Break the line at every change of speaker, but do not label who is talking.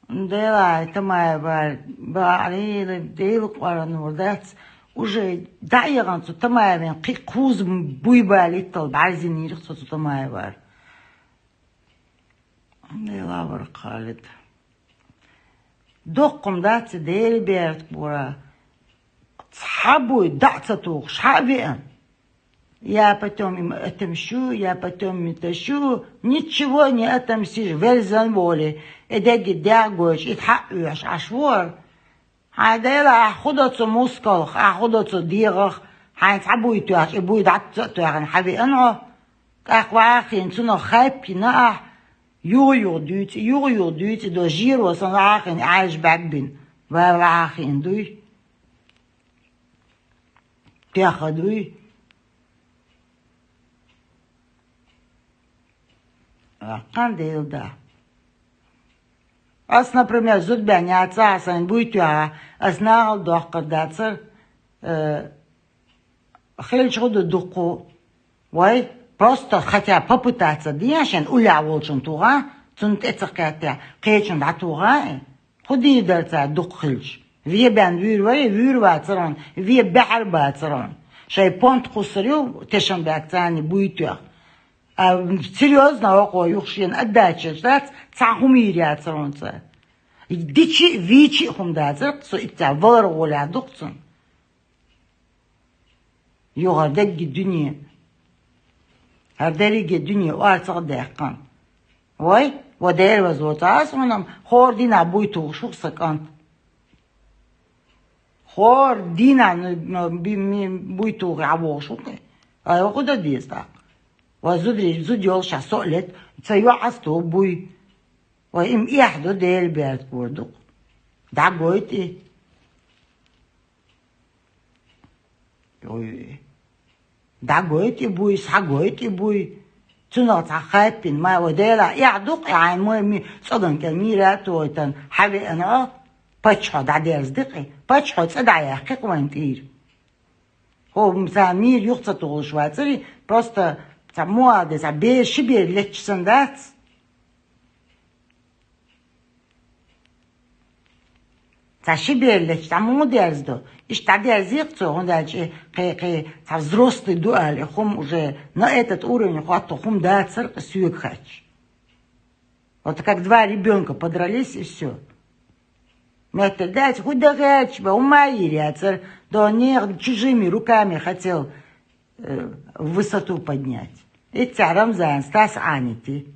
Да, это моя барили, дейл кваранур, that's уже дайганцу тамаевен кикуз буйбалитал барзинирцу тамаевар. Дела варкалит. Докком датся дейли берт бура. Цхабуй датся тух шабиан. Я потом им отомщу, я потом метащу, ничего не отомстишь, вельзан воли. Эдеги дягуешь, итхаешь, ашвор. Хайдела ахудацу мускалх, ахудацу дигах, хайцабуй туяш, и буй датца туяхан хаби анго. Ахвахин, цуно хайпи наах, юю дүйти, до жиру сан ахин, айш бакбин, вахин дуй. Тяха дуй. Кандил, да. Ас, например, зудбя не отца, асан будет я, знал дохка дацер, хельчуду духу, вай, просто хотя попытаться, дияшен, уля волчен туга, цунт эцакатя, кечен да туга, худи дарца дух хельч. Вие бян вюр бацерон, вие бяхар бацерон. Шай понт хусарю, тешен бякцани будет я. Серьезно, около юхшин отдача, что цахумирия царонца. Дичи вичи хумдазер, so итя валроля духцун. Югардеги dünya. Hardерigi dünya artık dehkan. Vay, o değer vazota sonam hordina buytu şuksakant. Hordina buytu abo şukne. Ay o da diyesta. وزودري زود يولش سؤلت تسيو عستو بوي وإم يحدو ديل بيرت بوردو دا قويتي دا قويتي بوي سا قويتي بوي تنو تخايبين ما وديلا يعدوق يعني مهمي صدن كميرات ويتن حبي أنا باتشو دا ديرز دقي باتشو تصدع يحقيق وانتير هو مسامير يخصتو شواتري просто молодец, а себе лечится дать. За себе лечится, а молодец, да. И что дерзится, он дальше, как взрослый дуэль, хом уже на этот уровень, хватит, хом дать церковь сюек хач. Вот как два ребенка подрались и все. Мэтр дать, куда хач, умаири, да не чужими руками хотел в высоту поднять. Эти Рамзан, Стас Анити.